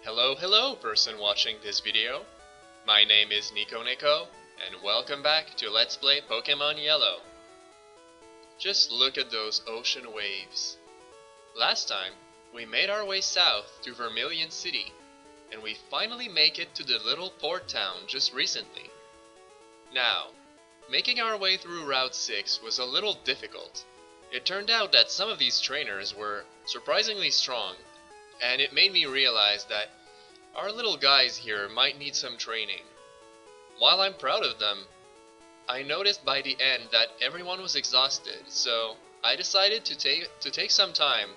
Hello person watching this video. My name is Nico, and welcome back to Let's Play Pokémon Yellow. Just look at those ocean waves. Last time, we made our way south to Vermilion City, and we finally make it to the little port town just recently. Now, making our way through Route 6 was a little difficult. It turned out that some of these trainers were surprisingly strong, and it made me realize that our little guys here might need some training. While I'm proud of them, I noticed by the end that everyone was exhausted, so I decided to take some time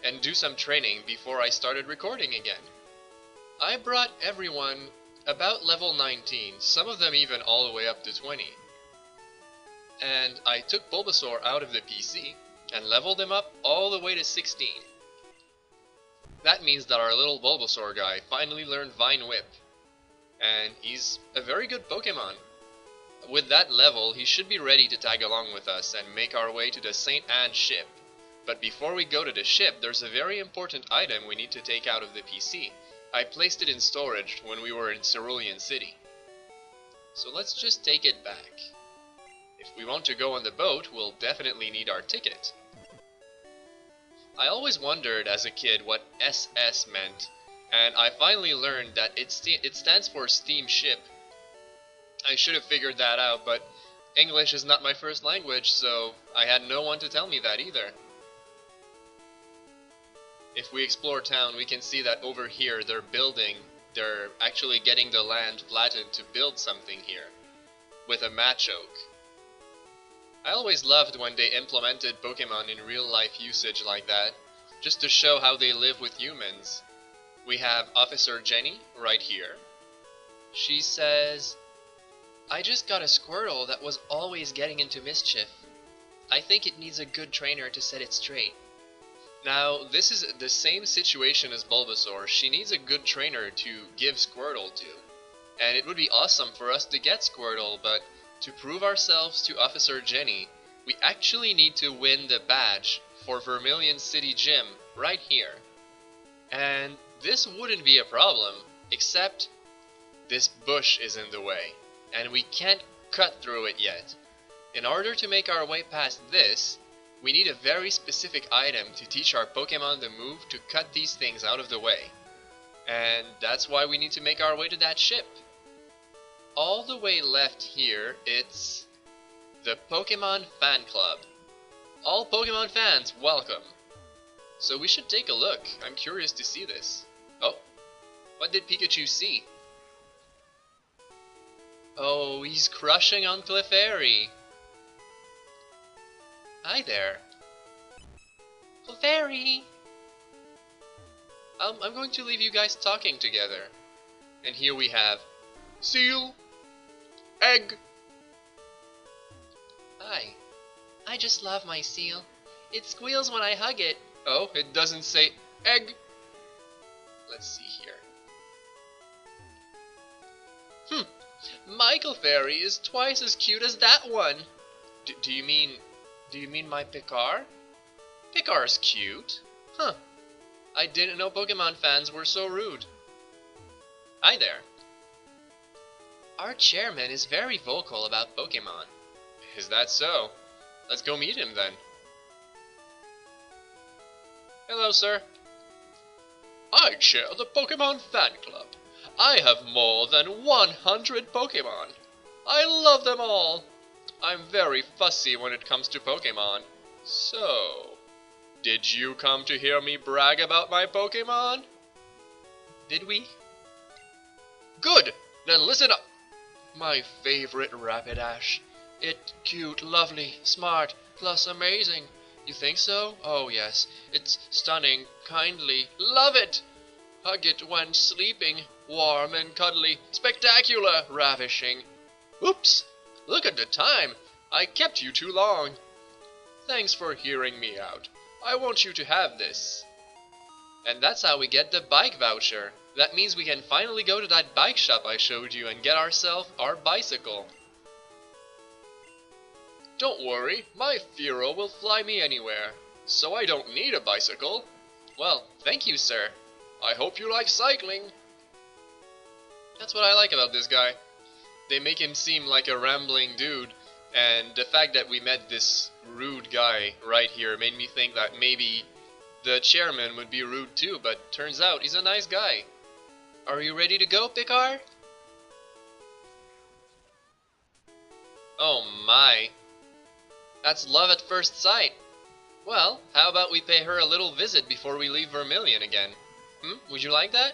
and do some training before I started recording again. I brought everyone about level 19, some of them even all the way up to 20. And I took Bulbasaur out of the PC and leveled him up all the way to 16. That means that our little Bulbasaur guy finally learned Vine Whip, and he's a very good Pokemon. With that level, he should be ready to tag along with us and make our way to the S.S.Anne ship. But before we go to the ship, there's a very important item we need to take out of the PC. I placed it in storage when we were in Cerulean City. So let's just take it back. If we want to go on the boat, we'll definitely need our ticket. I always wondered as a kid what SS meant, and I finally learned that it stands for steamship. I should have figured that out, but English is not my first language, so I had no one to tell me that either. If we explore town, we can see that over here they're actually getting the land flattened to build something here, with a Machoke. I always loved when they implemented Pokemon in real-life usage like that, just to show how they live with humans. We have Officer Jenny right here. She says, "I just got a Squirtle that was always getting into mischief. I think it needs a good trainer to set it straight." Now, this is the same situation as Bulbasaur. She needs a good trainer to give Squirtle to. And it would be awesome for us to get Squirtle, but to prove ourselves to Officer Jenny, we actually need to win the badge for Vermilion City Gym right here. And this wouldn't be a problem, except this bush is in the way, and we can't cut through it yet. In order to make our way past this, we need a very specific item to teach our Pokemon the move to cut these things out of the way. And that's why we need to make our way to that ship. All the way left here, it's the Pokémon Fan Club. All Pokémon fans, welcome. So we should take a look. I'm curious to see this. Oh, what did Pikachu see? Oh, he's crushing on Clefairy. Hi there. Clefairy! I'm going to leave you guys talking together. And here we have Seal, Egg. Hi. I just love my seal. It squeals when I hug it. Oh, it doesn't say egg. Let's see here. My Clefairy is twice as cute as that one. Do you mean my Picard? Picard's cute. Huh. I didn't know Pokemon fans were so rude. Hi there. Our chairman is very vocal about Pokemon. Is that so? Let's go meet him then. Hello, sir. I chair the Pokemon Fan Club. I have more than 100 Pokemon. I love them all. I'm very fussy when it comes to Pokemon. So, did you come to hear me brag about my Pokemon? Did we? Good! Then listen up! My favorite Rapidash. It's cute, lovely, smart, plus amazing. You think so? Oh yes. It's stunning, kindly. Love it! Hug it when sleeping. Warm and cuddly. Spectacular! Ravishing. Oops! Look at the time! I kept you too long. Thanks for hearing me out. I want you to have this. And that's how we get the bike voucher. That means we can finally go to that bike shop I showed you and get ourselves our bicycle. Don't worry, my Fearow will fly me anywhere, so I don't need a bicycle. Well, thank you, sir. I hope you like cycling. That's what I like about this guy. They make him seem like a rambling dude, and the fact that we met this rude guy right here made me think that maybe the chairman would be rude too, but turns out he's a nice guy. Are you ready to go, Picard? Oh my. That's love at first sight. Well, how about we pay her a little visit before we leave Vermilion again? Would you like that?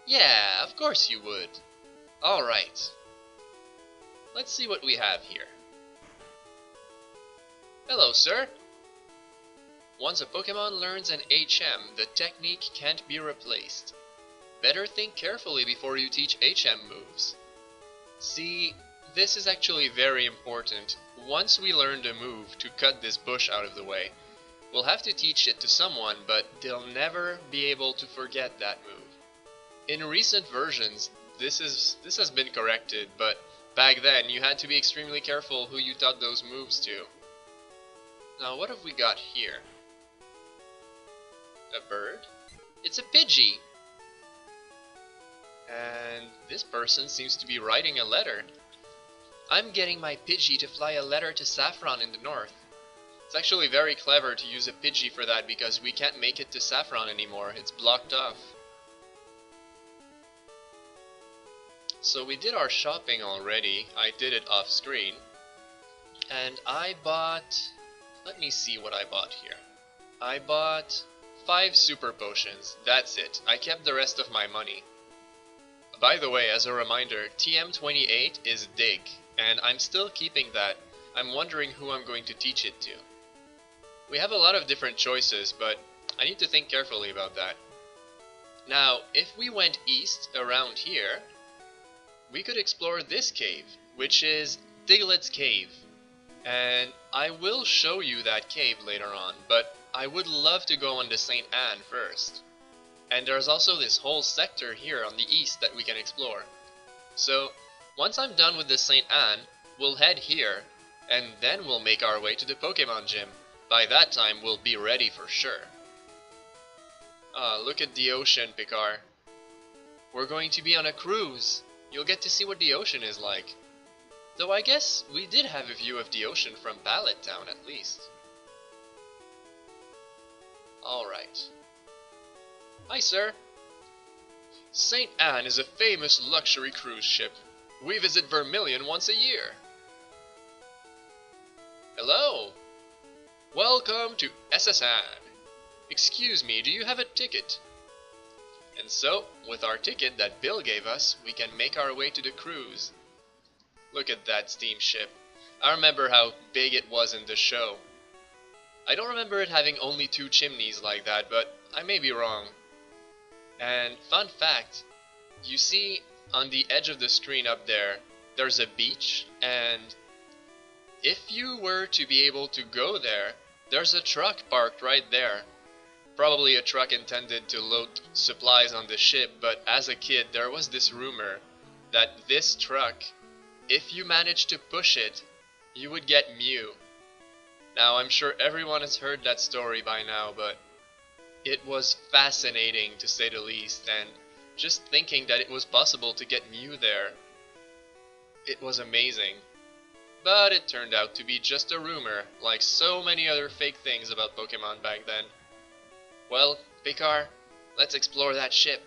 Yeah, of course you would. Alright. Let's see what we have here. Hello, sir. Once a Pokemon learns an HM, the technique can't be replaced. Better think carefully before you teach HM moves. See, this is actually very important. Once we learn the move to cut this bush out of the way, we'll have to teach it to someone, but they'll never be able to forget that move. In recent versions, this has been corrected, but back then you had to be extremely careful who you taught those moves to. Now what have we got here? A bird? It's a Pidgey! And this person seems to be writing a letter. I'm getting my Pidgey to fly a letter to Saffron in the north. It's actually very clever to use a Pidgey for that because we can't make it to Saffron anymore. It's blocked off. So we did our shopping already. I did it off screen. And I bought... Let me see what I bought here. I bought 5 super potions. That's it. I kept the rest of my money. By the way, as a reminder, TM28 is Dig, and I'm still keeping that. I'm wondering who I'm going to teach it to. We have a lot of different choices, but I need to think carefully about that. Now, if we went east around here, we could explore this cave, which is Diglett's Cave. And I will show you that cave later on, but I would love to go on to S.S.Anne first. And there's also this whole sector here on the east that we can explore. So, once I'm done with the S.S.Anne, we'll head here, and then we'll make our way to the Pokemon Gym. By that time, we'll be ready for sure. Look at the ocean, Picard. We're going to be on a cruise. You'll get to see what the ocean is like. Though I guess we did have a view of the ocean from Pallet Town at least. Alright. Hi, sir. S.S.Anne is a famous luxury cruise ship. We visit Vermilion once a year. Hello. Welcome to S.S.Anne. Excuse me, do you have a ticket? And so, with our ticket that Bill gave us, we can make our way to the cruise. Look at that steamship. I remember how big it was in the show. I don't remember it having only 2 chimneys like that, but I may be wrong. And fun fact, you see on the edge of the screen up there, there's a beach, and if you were to be able to go there, there's a truck parked right there. Probably a truck intended to load supplies on the ship, but as a kid there was this rumor that this truck, if you managed to push it, you would get Mew. Now I'm sure everyone has heard that story by now, but it was fascinating to say the least, and just thinking that it was possible to get Mew there, it was amazing. But it turned out to be just a rumor, like so many other fake things about Pokemon back then. Well, Picard, let's explore that ship.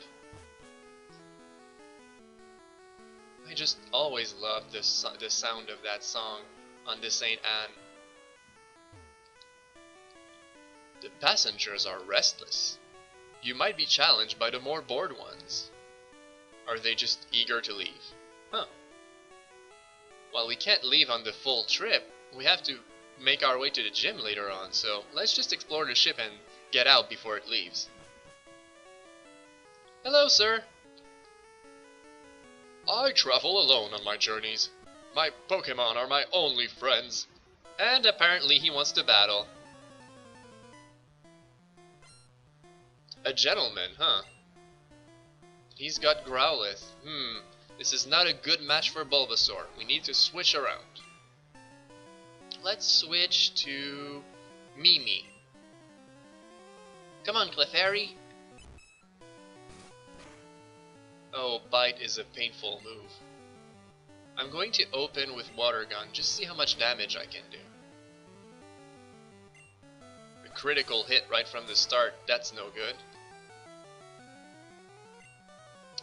I just always loved the sound of that song on this S.S.Anne. The passengers are restless. You might be challenged by the more bored ones. Are they just eager to leave? Huh. Well, we can't leave on the full trip. We have to make our way to the gym later on, so let's just explore the ship and get out before it leaves. Hello, sir. I travel alone on my journeys. My Pokemon are my only friends. And apparently he wants to battle. A gentleman, huh? He's got Growlithe. This is not a good match for Bulbasaur. We need to switch around. Let's switch to Mimi. Come on, Clefairy! Oh, Bite is a painful move. I'm going to open with Water Gun, just see how much damage I can do. A critical hit right from the start, that's no good.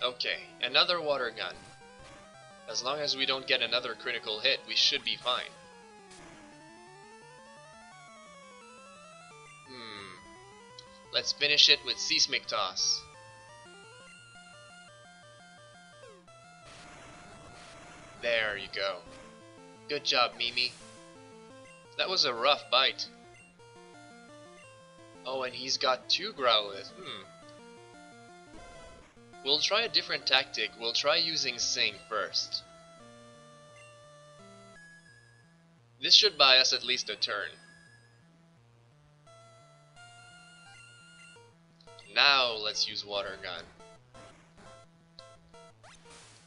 Okay, another Water Gun. As long as we don't get another critical hit, we should be fine. Let's finish it with Seismic Toss. There you go. Good job, Mimi. That was a rough bite. Oh, and he's got 2 Growlithe. We'll try a different tactic. We'll try using Sing first. This should buy us at least a turn. Now let's use Water Gun.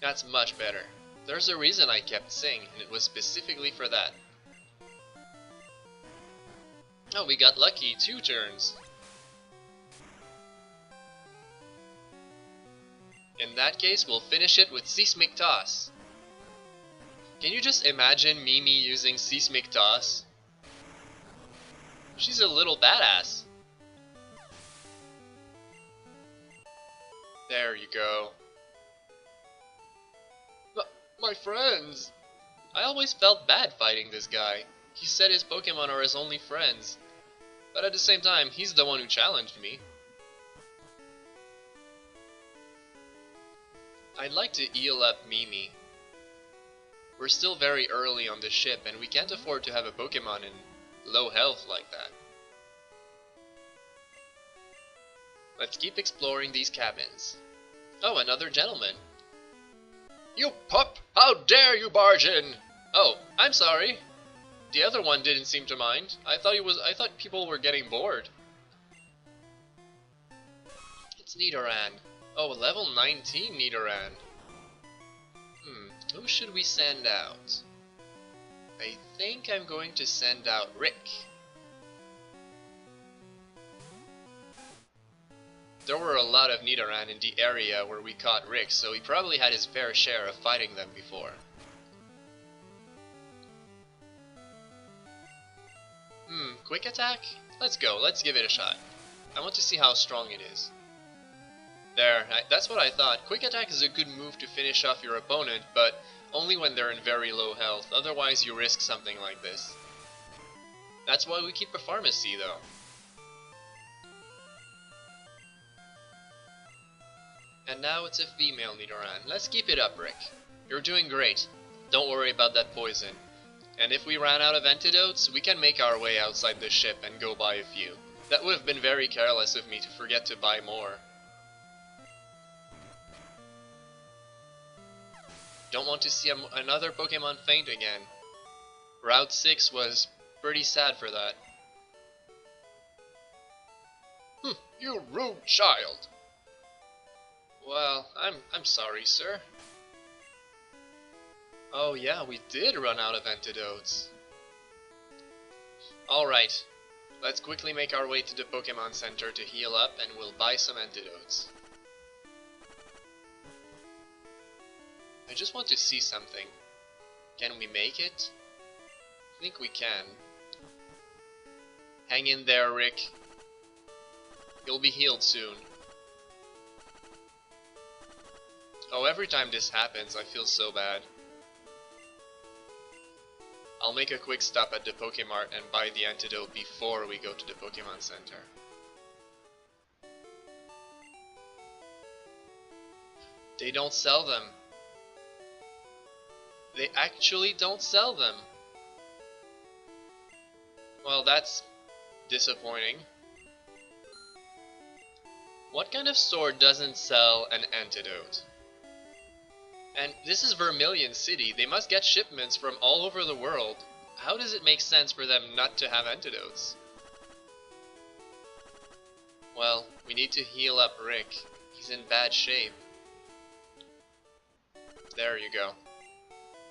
That's much better. There's a reason I kept Sing, and it was specifically for that. Oh, we got lucky, 2 turns. In that case, we'll finish it with Seismic Toss. Can you just imagine Mimi using Seismic Toss? She's a little badass. There you go. My friends! I always felt bad fighting this guy. He said his Pokemon are his only friends. But at the same time, he's the one who challenged me. I'd like to heal up Mimi. We're still very early on the ship, and we can't afford to have a Pokemon in low health like that. Let's keep exploring these cabins. Oh, another gentleman. You pup! How dare you barge in! Oh, I'm sorry. The other one didn't seem to mind. I thought people were getting bored. It's Nidoran. Oh, level 19 Nidoran. Who should we send out? I think I'm going to send out Rick. There were a lot of Nidoran in the area where we caught Rick, so he probably had his fair share of fighting them before. Quick attack? Let's go, let's give it a shot. I want to see how strong it is. There, that's what I thought. Quick attack is a good move to finish off your opponent, but only when they're in very low health, otherwise you risk something like this. That's why we keep a pharmacy though. And now it's a female Nidoran. Let's keep it up, Rick. You're doing great. Don't worry about that poison. And if we ran out of antidotes, we can make our way outside the ship and go buy a few. That would have been very careless of me to forget to buy more. Don't want to see another Pokemon faint again. Route 6 was pretty sad for that. You rude child! Well, I'm sorry, sir. Oh yeah, we did run out of antidotes. Alright, let's quickly make our way to the Pokemon Center to heal up and we'll buy some antidotes. I just want to see something. Can we make it? I think we can. Hang in there, Rick. You'll be healed soon. Oh, every time this happens, I feel so bad. I'll make a quick stop at the Pokemart and buy the antidote before we go to the Pokemon Center. They don't sell them. They actually don't sell them. Well, that's disappointing. What kind of store doesn't sell an antidote? And this is Vermilion City. They must get shipments from all over the world. How does it make sense for them not to have antidotes? Well, we need to heal up Rick. He's in bad shape. There you go.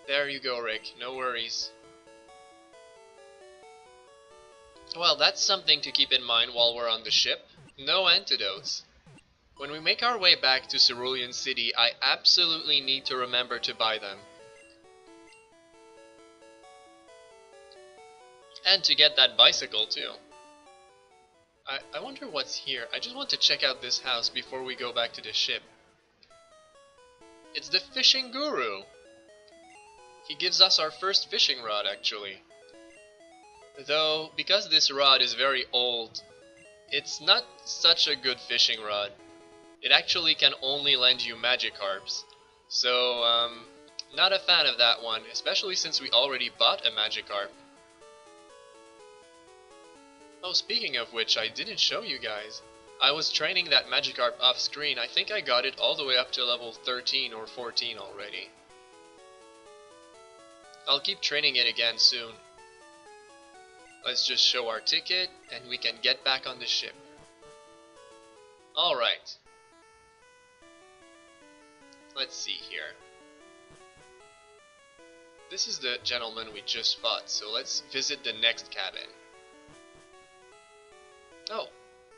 There you go, Rick. No worries. Well, that's something to keep in mind while we're on the ship. No antidotes. When we make our way back to Cerulean City, I absolutely need to remember to buy them. And to get that bicycle too. I wonder what's here. I just want to check out this house before we go back to the ship. It's the fishing guru! He gives us our first fishing rod, actually. Though, because this rod is very old, it's not such a good fishing rod. It actually can only lend you Magikarps. So, not a fan of that one, especially since we already bought a Magikarp. Oh, speaking of which, I didn't show you guys. I was training that Magikarp off screen. I think I got it all the way up to level 13 or 14 already. I'll keep training it again soon. Let's just show our ticket and we can get back on the ship. Alright. Let's see here. This is the gentleman we just fought, so let's visit the next cabin. Oh,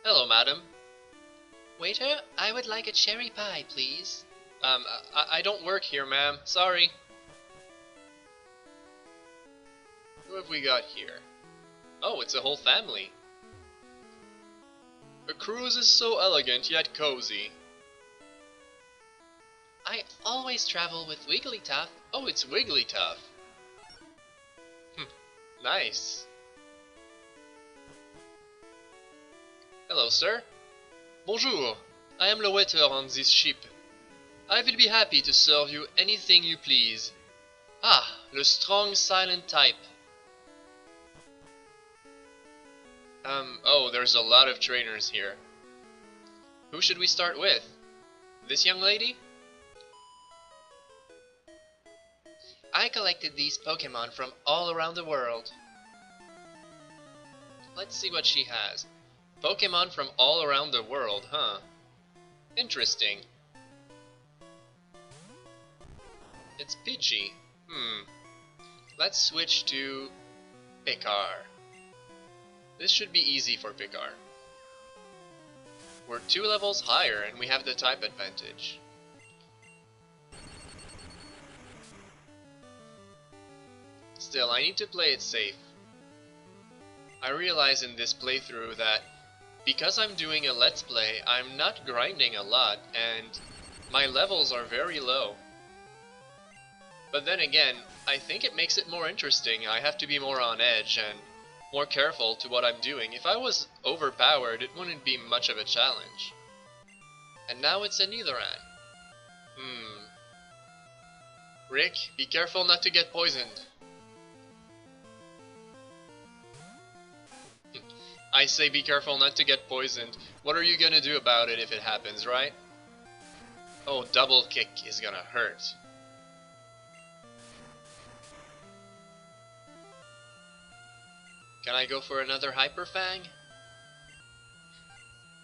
hello, madam. Waiter, I would like a cherry pie, please. I don't work here, ma'am. Sorry. Who have we got here? Oh, it's a whole family. A cruise is so elegant yet cozy. I always travel with Wigglytuff. Oh, it's Wigglytuff. Nice. Hello, sir. Bonjour. I am the waiter on this ship. I will be happy to serve you anything you please. Ah, the strong silent type. Oh, there's a lot of trainers here. Who should we start with? This young lady? I collected these Pokémon from all around the world. Let's see what she has. Pokémon from all around the world, huh? Interesting. It's Pidgey. Let's switch to Picard. This should be easy for Picard. We're 2 levels higher and we have the type advantage. Still, I need to play it safe. I realize in this playthrough that because I'm doing a let's play, I'm not grinding a lot and my levels are very low. But then again, I think it makes it more interesting. I have to be more on edge and more careful to what I'm doing. If I was overpowered, it wouldn't be much of a challenge. And now it's a Nidoran. Rick, be careful not to get poisoned. I say be careful not to get poisoned. What are you gonna do about it if it happens, right? Oh, double kick is gonna hurt. Can I go for another Hyper Fang?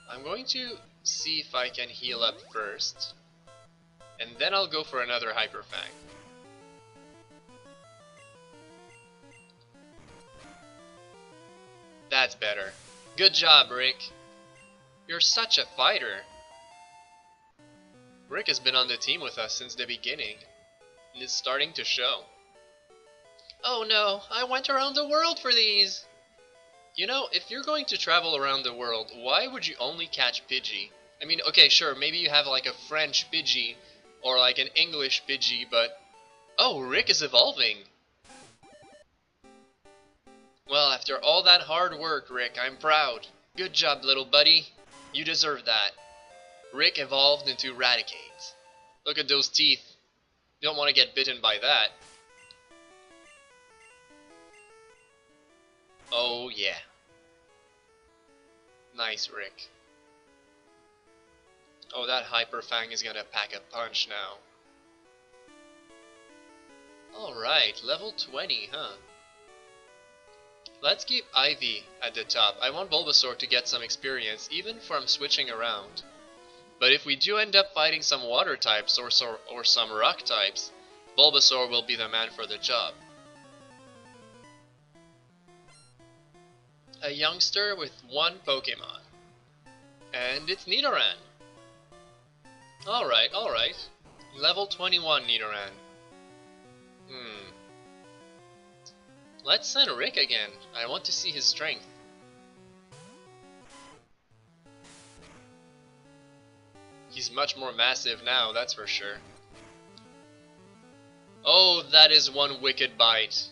I'm going to see if I can heal up first. And then I'll go for another Hyper Fang. That's better. Good job, Rick. You're such a fighter. Rick has been on the team with us since the beginning, and it's starting to show. Oh no, I went around the world for these! You know, if you're going to travel around the world, why would you only catch Pidgey? I mean, okay, sure, maybe you have like a French Pidgey, or like an English Pidgey, but... Oh, Rick is evolving! Well, after all that hard work, Rick, I'm proud. Good job, little buddy. You deserve that. Rick evolved into Raticate. Look at those teeth. You don't want to get bitten by that. Oh, yeah. Nice, Rick. Oh, that Hyper Fang is gonna pack a punch now. Alright, level 20, huh? Let's keep Ivy at the top. I want Bulbasaur to get some experience, even from switching around. But if we do end up fighting some water types or some rock types, Bulbasaur will be the man for the job. A youngster with 1 Pokemon. And it's Nidoran. Alright, alright. Level 21 Nidoran. Let's send Rick again. I want to see his strength. He's much more massive now, that's for sure. Oh, that is one wicked bite.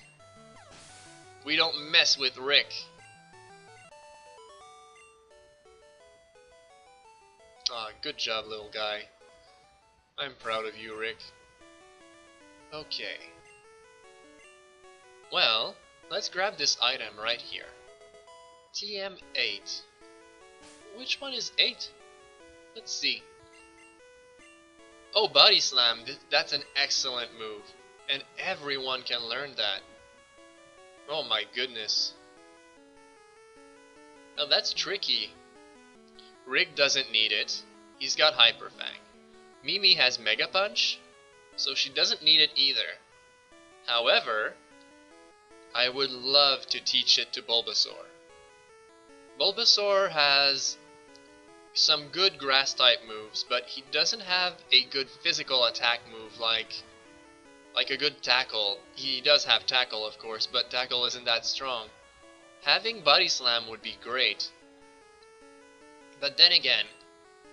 We don't mess with Rick. Ah, good job, little guy. I'm proud of you, Rick. Okay. Well, let's grab this item right here. TM8. Which one is 8? Let's see. Oh, Body Slam. That's an excellent move. And everyone can learn that. Oh my goodness. Oh, that's tricky. Rick doesn't need it. He's got Hyper Fang. Mimi has Mega Punch, so she doesn't need it either. However, I would love to teach it to Bulbasaur. Bulbasaur has some good grass type moves, but he doesn't have a good physical attack move like a good tackle. He does have tackle, of course, but tackle isn't that strong. Having Body Slam would be great. But then again,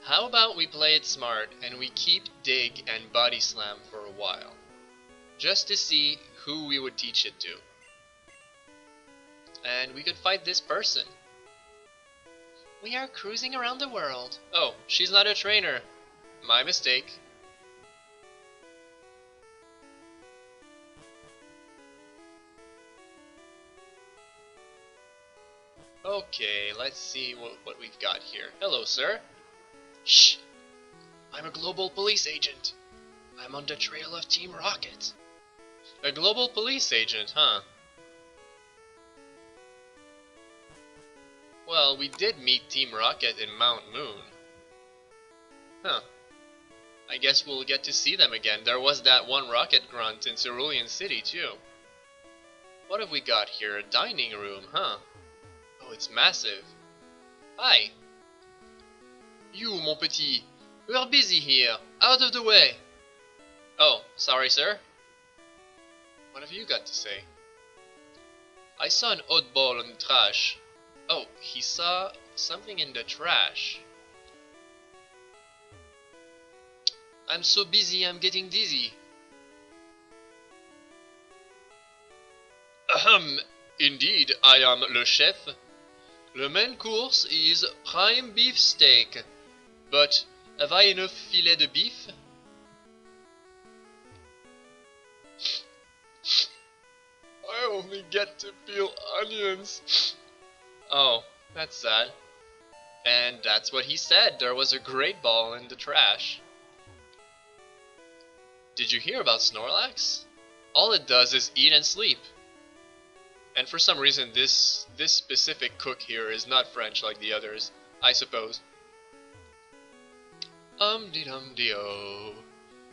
how about we play it smart and we keep Dig and Body Slam for a while, just to see who we would teach it to. And we could fight this person. We are cruising around the world. Oh, she's not a trainer. My mistake. Okay, let's see what we've got here. Hello, sir. Shh! I'm a global police agent. I'm on the trail of Team Rocket. A global police agent, huh? Well, we did meet Team Rocket in Mount Moon. Huh. I guess we'll get to see them again. There was that one Rocket Grunt in Cerulean City, too. What have we got here? A dining room, huh? Oh, it's massive. Hi! You, mon petit. We're busy here. Out of the way. Oh, sorry, sir. What have you got to say? I saw an oddball in the trash. Oh, he saw something in the trash. I'm so busy, I'm getting dizzy. Ahem. Indeed, I am le chef. Le main course is prime beef steak. But have I enough filet de beef? I only get to peel onions. Oh, that's sad. And that's what he said. There was a great ball in the trash. Did you hear about Snorlax? All it does is eat and sleep. And for some reason this specific cook here is not French like the others, I suppose. Dee-dum-dee-oh,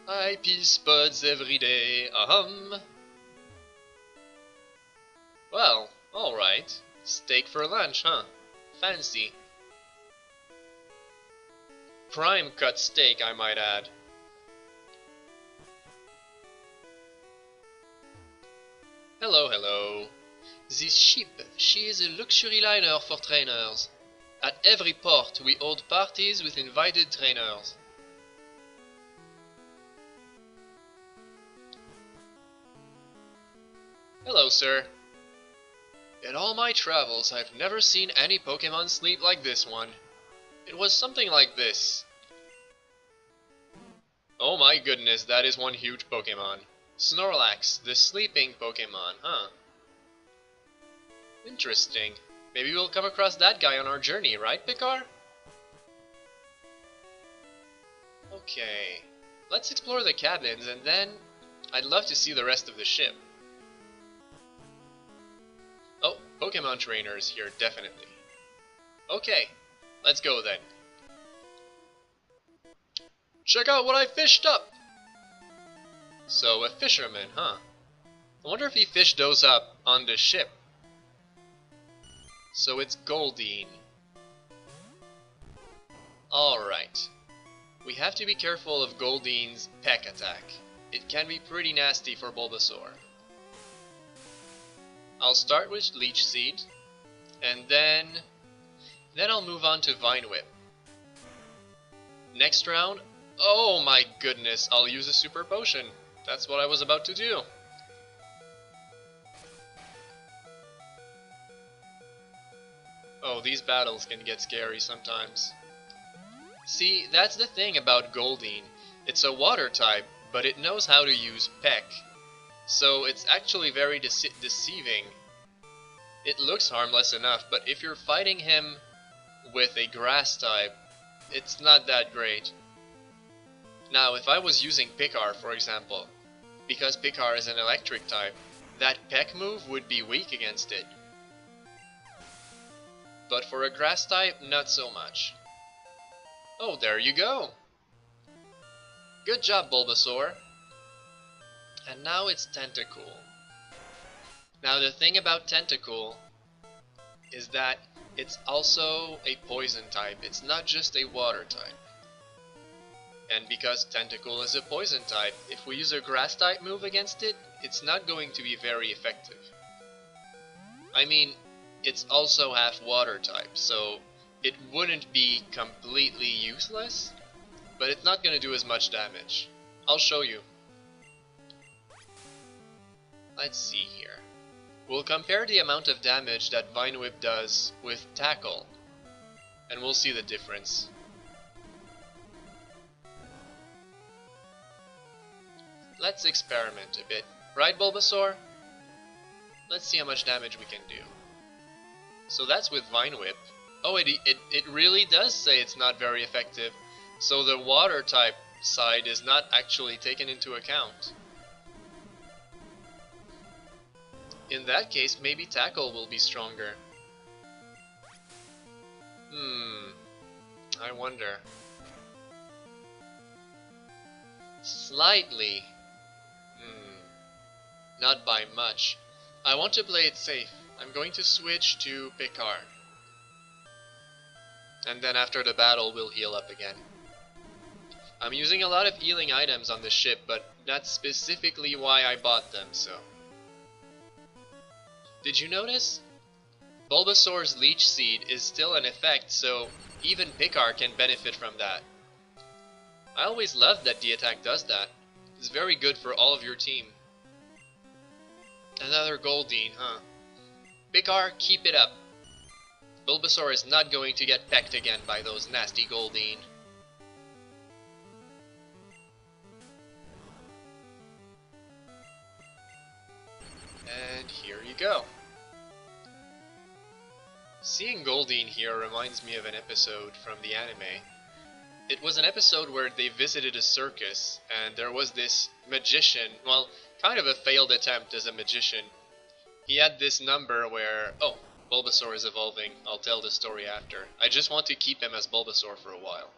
I peel spuds every day, Well, alright. Steak for lunch, huh? Fancy. Prime cut steak, I might add. Hello, hello. This ship, she is a luxury liner for trainers. At every port we hold parties with invited trainers. Hello, sir. In all my travels, I've never seen any Pokémon sleep like this one. It was something like this. Oh my goodness, that is one huge Pokémon. Snorlax, the sleeping Pokémon, huh? Interesting. Maybe we'll come across that guy on our journey, right, Picard? Okay. Let's explore the cabins, and then I'd love to see the rest of the ship. Oh, Pokemon trainers here, definitely. Okay, let's go then. Check out what I fished up! So, a fisherman, huh? I wonder if he fished those up on the ship. So it's Goldeen. Alright. We have to be careful of Goldine's peck attack. It can be pretty nasty for Bulbasaur. I'll start with Leech Seed, and then I'll move on to Vine Whip. Next round, oh my goodness, I'll use a Super Potion. That's what I was about to do. Oh, these battles can get scary sometimes. See, that's the thing about Goldeen. It's a water type, but it knows how to use Peck. So it's actually very deceiving. It looks harmless enough, but if you're fighting him with a grass type, it's not that great. Now, if I was using Picard, for example, because Picard is an electric type, that Peck move would be weak against it. But for a grass type, not so much. Oh, there you go! Good job, Bulbasaur! And now it's Tentacool. Now the thing about Tentacool is that it's also a poison type, it's not just a water type. And because Tentacool is a poison type, if we use a grass type move against it, it's not going to be very effective. I mean, it's also half water type, so it wouldn't be completely useless, but it's not going to do as much damage. I'll show you. Let's see here. We'll compare the amount of damage that Vine Whip does with Tackle, and we'll see the difference. Let's experiment a bit. Right, Bulbasaur? Let's see how much damage we can do. So that's with Vine Whip. Oh, it really does say it's not very effective. So the water type side is not actually taken into account. In that case, maybe Tackle will be stronger. I wonder. Slightly. Not by much. I want to play it safe. I'm going to switch to Picard. And then after the battle, we'll heal up again. I'm using a lot of healing items on the ship, but that's specifically why I bought them, so... Did you notice? Bulbasaur's Leech Seed is still in effect, so even Picard can benefit from that. I always loved that the attack does that. It's very good for all of your team. Another Goldeen, huh? Picard, keep it up. Bulbasaur is not going to get pecked again by those nasty Goldeen. And here you go. Seeing Goldeen here reminds me of an episode from the anime. It was an episode where they visited a circus, and there was this magician, well, kind of a failed attempt as a magician. He had this number where, oh, Bulbasaur is evolving, I'll tell the story after. I just want to keep him as Bulbasaur for a while.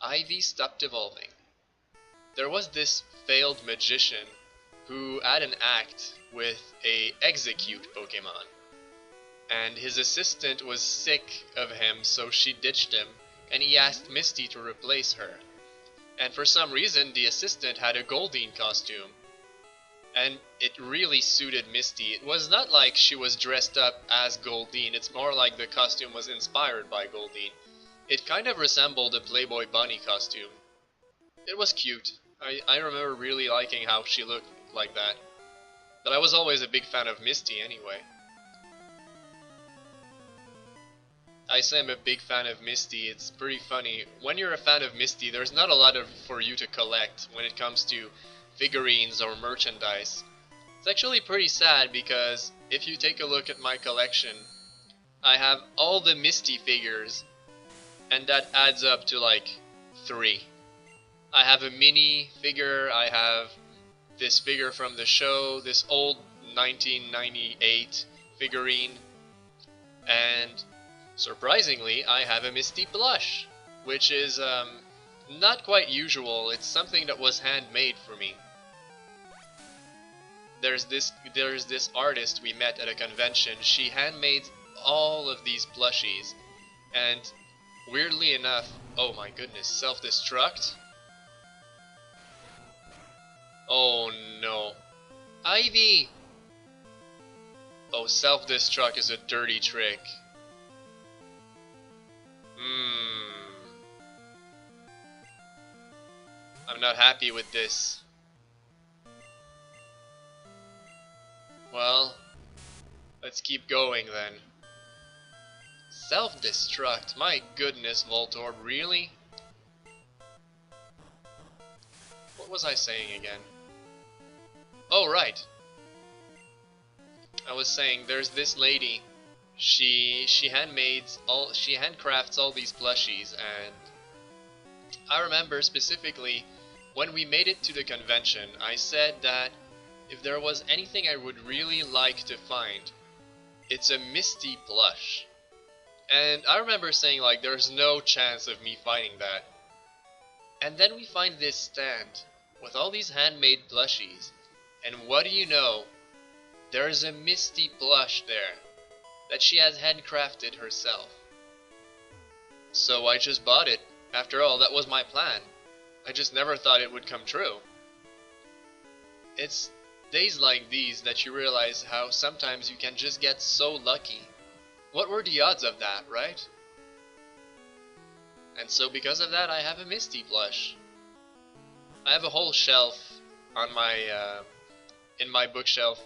Ivy stopped evolving. There was this failed magician who had an act with a Execute Pokemon. And his assistant was sick of him, so she ditched him, and he asked Misty to replace her. And for some reason, the assistant had a Goldeen costume. And it really suited Misty. It was not like she was dressed up as Goldeen, it's more like the costume was inspired by Goldeen. It kind of resembled a Playboy bunny costume. It was cute. I remember really liking how she looked like that. But I was always a big fan of Misty anyway. I say I'm a big fan of Misty, it's pretty funny. When you're a fan of Misty, there's not a lot for you to collect when it comes to figurines or merchandise. It's actually pretty sad because if you take a look at my collection, I have all the Misty figures, and that adds up to like 3. I have a mini figure, I have this figure from the show, this old 1998 figurine, and surprisingly, I have a Misty plush, which is not quite usual. It's something that was handmade for me. There's this artist we met at a convention. She handmade all of these plushies, and Weirdly enough, oh my goodness, self-destruct? Oh no. Ivy! Oh, self-destruct is a dirty trick. I'm not happy with this. Well, let's keep going then. Self-destruct? My goodness, Voltorb, really? What was I saying again? Oh, right. I was saying there's this lady. She handcrafts all these plushies, and I remember specifically when we made it to the convention, I said that if there was anything I would really like to find, it's a Misty plush. And I remember saying like there's no chance of me finding that. And then we find this stand with all these handmade plushies, and what do you know? There's a Misty plush there that she has handcrafted herself. So I just bought it. After all, that was my plan. I just never thought it would come true. It's days like these that you realize how sometimes you can just get so lucky. What were the odds of that, right? And so because of that, I have a Misty plush. I have a whole shelf on my in my bookshelf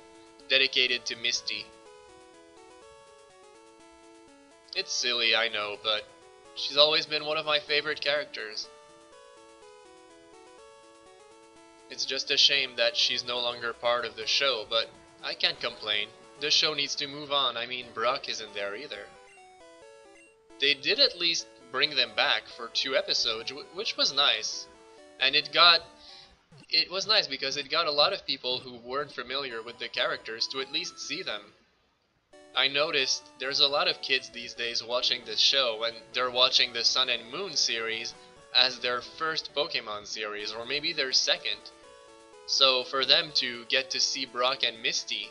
dedicated to Misty. It's silly, I know, but she's always been one of my favorite characters. It's just a shame that she's no longer part of the show, but I can't complain. The show needs to move on. I mean, Brock isn't there either. They did at least bring them back for 2 episodes, which was nice. And it was nice because it got a lot of people who weren't familiar with the characters to at least see them. I noticed there's a lot of kids these days watching this show, and they're watching the Sun and Moon series as their first Pokemon series, or maybe their second. So for them to get to see Brock and Misty,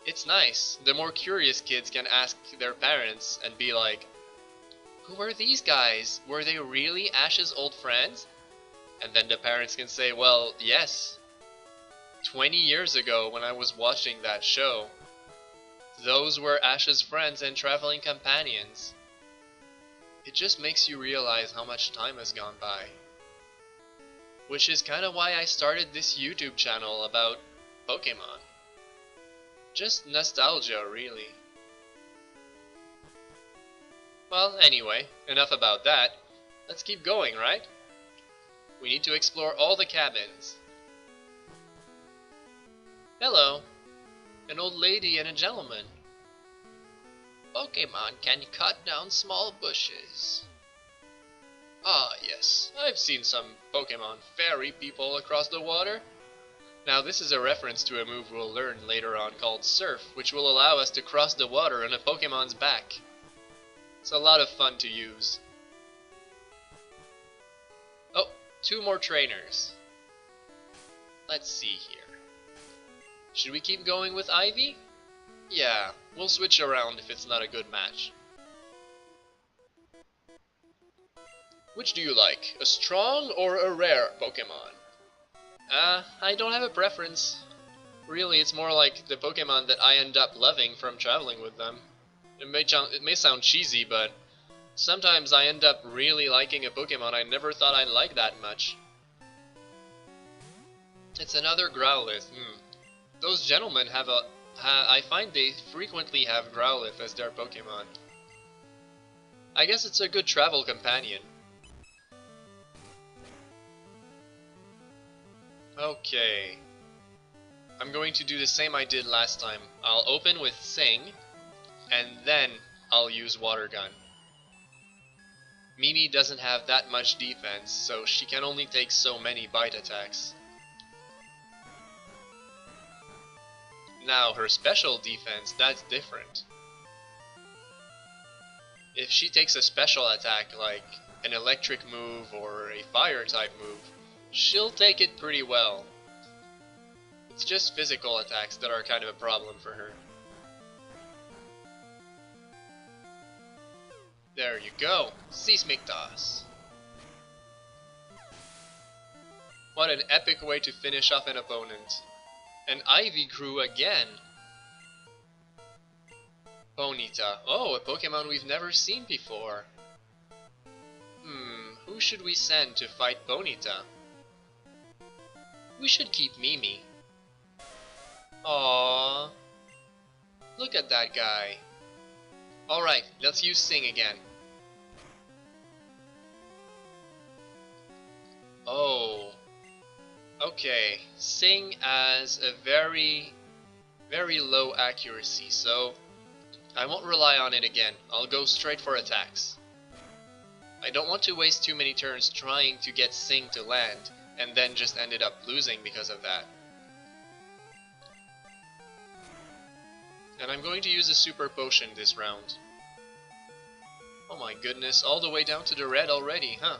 it's nice. The more curious kids can ask their parents and be like, who are these guys? Were they really Ash's old friends? And then the parents can say, well, yes. 20 years ago when I was watching that show, those were Ash's friends and traveling companions. It just makes you realize how much time has gone by. Which is kind of why I started this YouTube channel about Pokemon. Just nostalgia, really. Well, anyway, enough about that. Let's keep going, right? We need to explore all the cabins. Hello. An old lady and a gentleman. Pokemon can cut down small bushes. Ah, yes. I've seen some Pokemon ferry people across the water. Now, this is a reference to a move we'll learn later on called Surf, which will allow us to cross the water on a Pokemon's back. It's a lot of fun to use. Oh, 2 more trainers. Let's see here. Should we keep going with Ivy? Yeah, we'll switch around if it's not a good match. Which do you like, a strong or a rare Pokemon? I don't have a preference. Really, it's more like the Pokemon that I end up loving from traveling with them. It may sound cheesy, but sometimes I end up really liking a Pokemon I never thought I'd like that much. It's another Growlithe. Those gentlemen have I find they frequently have Growlithe as their Pokemon. I guess it's a good travel companion. Okay. I'm going to do the same I did last time. I'll open with Sing, and then I'll use Water Gun. Mimi doesn't have that much defense, so she can only take so many bite attacks. Now, her special defense, that's different. If she takes a special attack like an electric move or a fire type move, she'll take it pretty well. It's just physical attacks that are kind of a problem for her. There you go. Seismic toss. What an epic way to finish off an opponent. An Ivy grew again. Ponyta. Oh, a Pokemon we've never seen before. Who should we send to fight Ponyta? We should keep Mimi. Aww. Look at that guy. Alright, let's use Sing again. Oh. Okay, Sing has a very low accuracy, so I won't rely on it again. I'll go straight for attacks. I don't want to waste too many turns trying to get Sing to land, and then just ended up losing because of that. And I'm going to use a super potion this round. Oh my goodness, all the way down to the red already, huh?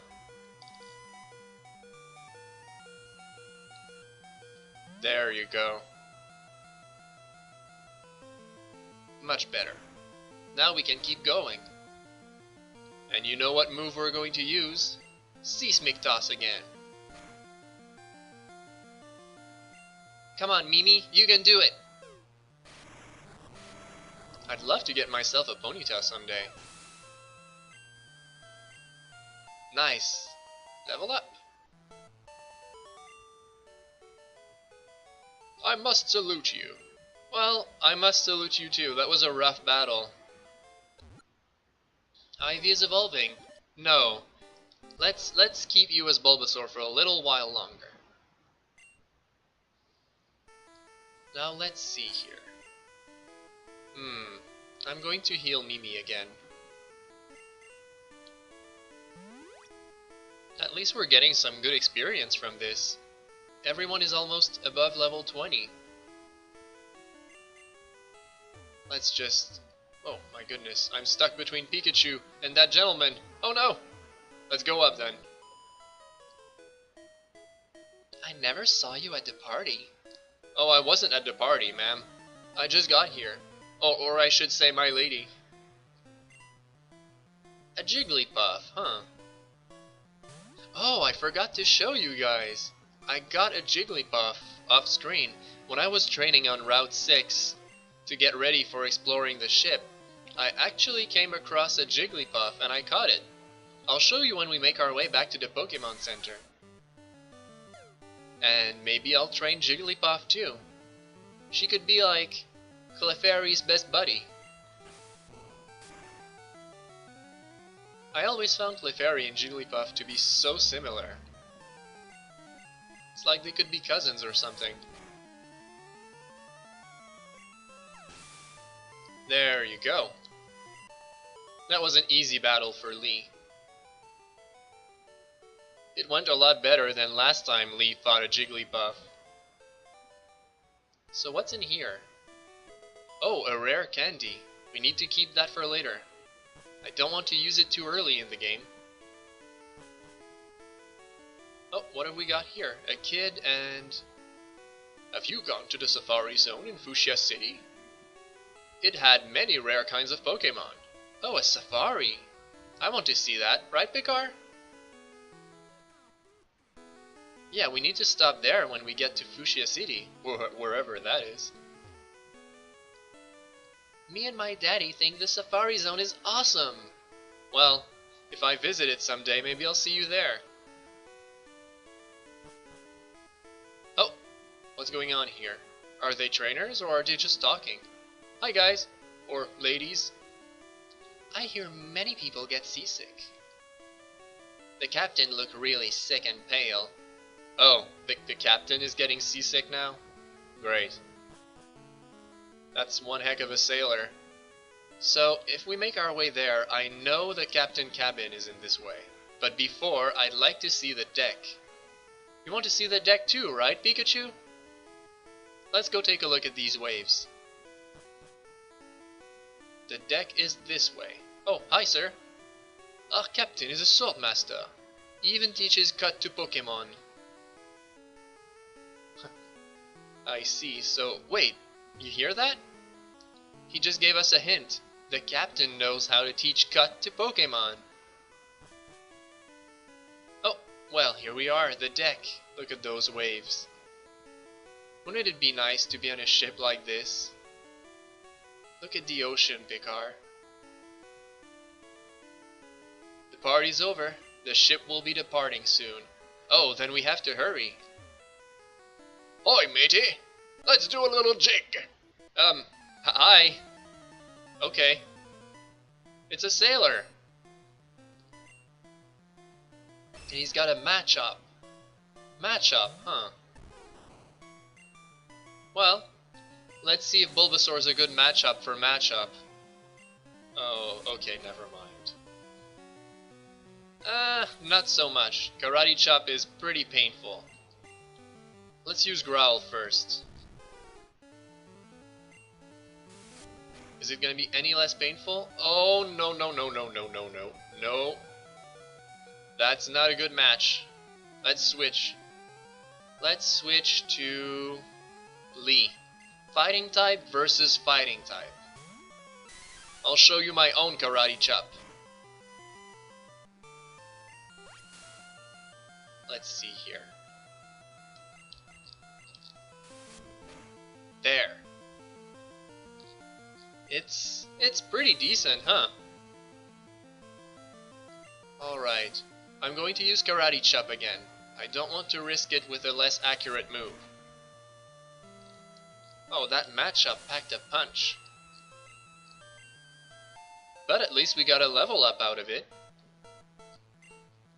There you go. Much better. Now we can keep going. And you know what move we're going to use? Seismic Toss again. Come on, Mimi, you can do it! I'd love to get myself a Ponyta someday. Nice. Level up. I must salute you. Well, I must salute you too. That was a rough battle. Ivy is evolving. No. Let's keep you as Bulbasaur for a little while longer. Now let's see here. I'm going to heal Mimi again. At least we're getting some good experience from this. Everyone is almost above level 20. Let's just... Oh my goodness, I'm stuck between Pikachu and that gentleman. Oh no! Let's go up then. I never saw you at the party. Oh, I wasn't at the party, ma'am. I just got here. Oh, or I should say my lady. A Jigglypuff, huh? Oh, I forgot to show you guys. I got a Jigglypuff off screen when I was training on Route 6 to get ready for exploring the ship. I actually came across a Jigglypuff and I caught it. I'll show you when we make our way back to the Pokémon Center. And maybe I'll train Jigglypuff too. She could be like Clefairy's best buddy. I always found Clefairy and Jigglypuff to be so similar. It's like they could be cousins or something. There you go. That was an easy battle for Lee. It went a lot better than last time Lee fought a Jigglypuff. So what's in here? Oh, a rare candy. We need to keep that for later. I don't want to use it too early in the game. Oh, what have we got here? A kid and... Have you gone to the Safari Zone in Fuchsia City? It had many rare kinds of Pokémon. Oh, a safari. I want to see that, right, Picard? Yeah, we need to stop there when we get to Fuchsia City, wherever that is. Me and my daddy think the Safari Zone is awesome. Well, if I visit it someday, maybe I'll see you there. Oh, what's going on here? Are they trainers or are they just talking? Hi guys, or ladies. I hear many people get seasick. The captain looked really sick and pale. Oh, the captain is getting seasick now? Great. That's one heck of a sailor. So, if we make our way there, I know the captain cabin is in this way. But before, I'd like to see the deck. You want to see the deck too, right, Pikachu? Let's go take a look at these waves. The deck is this way. Oh, hi sir. Our captain is a swordmaster. He even teaches cut to Pokemon. I see, so wait, you hear that? He just gave us a hint. The captain knows how to teach cut to Pokemon. Oh, well, here we are, the deck. Look at those waves. Wouldn't it be nice to be on a ship like this? Look at the ocean, Picard. The party's over. The ship will be departing soon. Oh, then we have to hurry. Ahoy, matey! Let's do a little jig! Hi. Okay. It's a sailor. And he's got a Machop. Machop, huh? Well, let's see if Bulbasaur's a good matchup for Machop. Oh, okay, never mind. Not so much. Karate Chop is pretty painful. Let's use Growl first. Is it gonna be any less painful? Oh, no, no, no, no, no, no, no. No. That's not a good match. Let's switch. Let's switch to Lee. Fighting type versus fighting type. I'll show you my own Karate Chop. Let's see here. There. It's pretty decent, huh? Alright. I'm going to use Karate Chop again. I don't want to risk it with a less accurate move. Oh, that Machop packed a punch. But at least we got a level up out of it.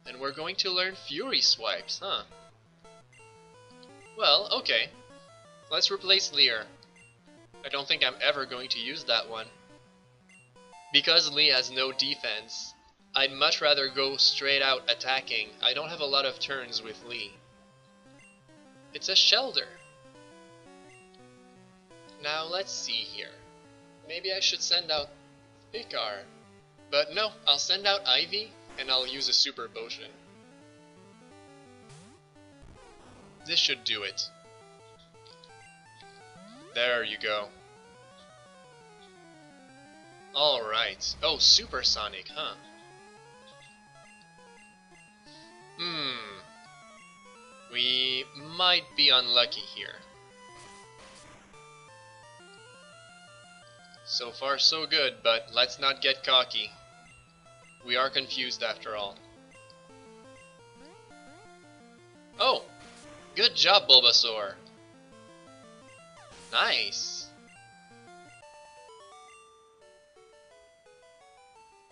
And we're going to learn Fury Swipes, huh? Well, okay. Let's replace Leer. I don't think I'm ever going to use that one. Because Lee has no defense, I'd much rather go straight out attacking. I don't have a lot of turns with Lee. It's a Shelter. Now let's see here. Maybe I should send out Picard. But no, I'll send out Ivy and I'll use a Super Potion. This should do it. There you go. Alright. Oh, Supersonic, huh? We might be unlucky here. So far so good, but let's not get cocky. We are confused after all. Oh! Good job, Bulbasaur! Nice!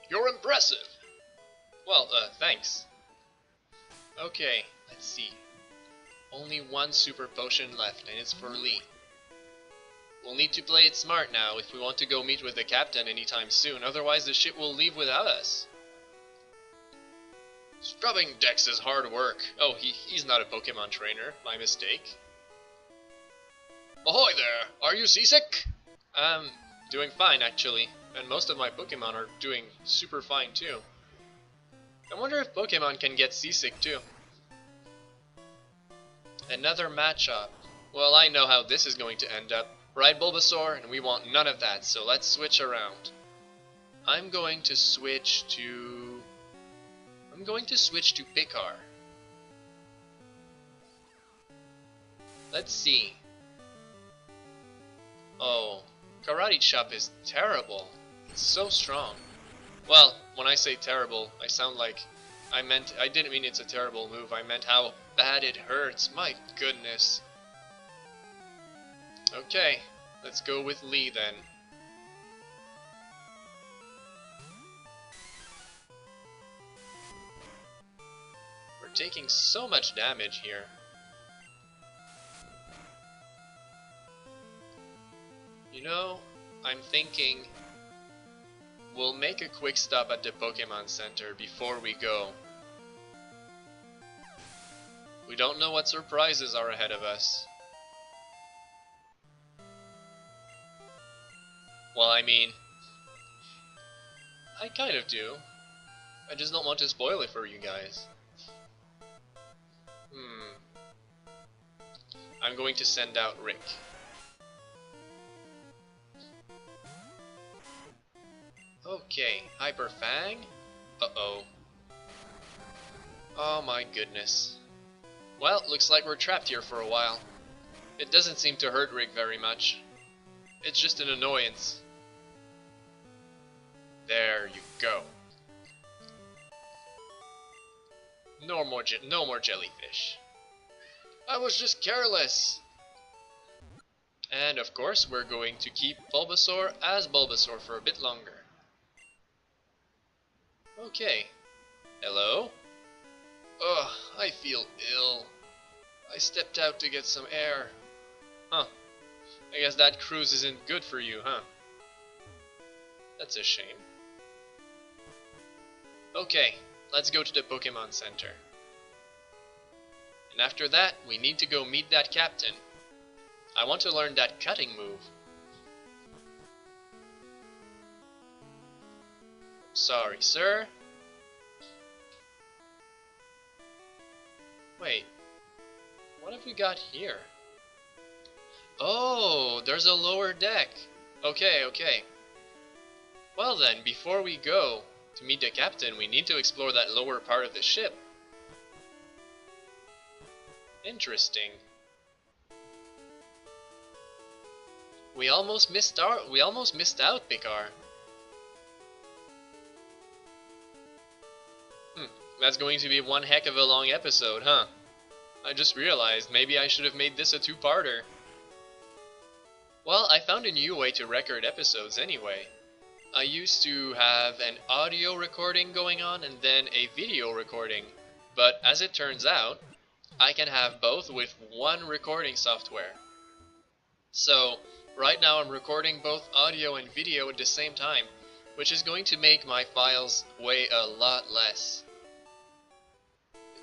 You're impressive! Well, thanks. Okay, let's see. Only one Super Potion left, and it's for Lee. We'll need to play it smart now if we want to go meet with the captain anytime soon, otherwise the ship will leave without us. Scrubbing decks is hard work. Oh, he's not a Pokemon trainer. My mistake. Ahoy there! Are you seasick? Doing fine actually, and most of my Pokemon are doing super fine too. I wonder if Pokemon can get seasick too. Another Machop. Well, I know how this is going to end up. Right, Bulbasaur? And we want none of that, so let's switch around. I'm going to switch to Picard. Let's see. Oh, Karate Chop is terrible. It's so strong. Well, when I say terrible, I sound like I didn't mean it's a terrible move. I meant how bad it hurts. My goodness. Okay, let's go with Lee then. We're taking so much damage here. You know, I'm thinking we'll make a quick stop at the Pokemon Center before we go. We don't know what surprises are ahead of us. Well, I mean, I kind of do. I just don't want to spoil it for you guys. I'm going to send out Rick. Okay, Hyper Fang? Uh-oh. Oh my goodness. Well, looks like we're trapped here for a while. It doesn't seem to hurt Rick very much. It's just an annoyance. There you go. No more jellyfish. I was just careless. And of course, we're going to keep Bulbasaur as Bulbasaur for a bit longer. Okay. Hello? Ugh, I feel ill. I stepped out to get some air. Huh. I guess that cruise isn't good for you, huh? That's a shame. Okay, let's go to the Pokémon Center. And after that, we need to go meet that captain. I want to learn that cutting move. Sorry, sir. Wait, what have we got here? Oh, there's a lower deck. Okay, okay. Well then, before we go to meet the captain, we need to explore that lower part of the ship. Interesting. We almost missed out, Picard. That's going to be one heck of a long episode, huh? I just realized maybe I should have made this a two-parter. Well, I found a new way to record episodes anyway. I used to have an audio recording going on and then a video recording, but as it turns out, I can have both with one recording software. So, right now I'm recording both audio and video at the same time, which is going to make my files weigh a lot less.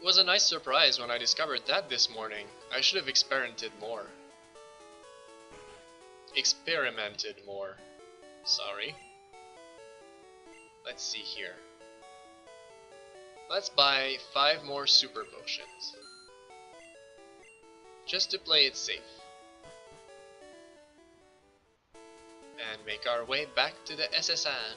It was a nice surprise when I discovered that this morning. I should have experimented more. Sorry. Let's see here. Let's buy 5 more super potions. Just to play it safe. And make our way back to the S.S.Anne.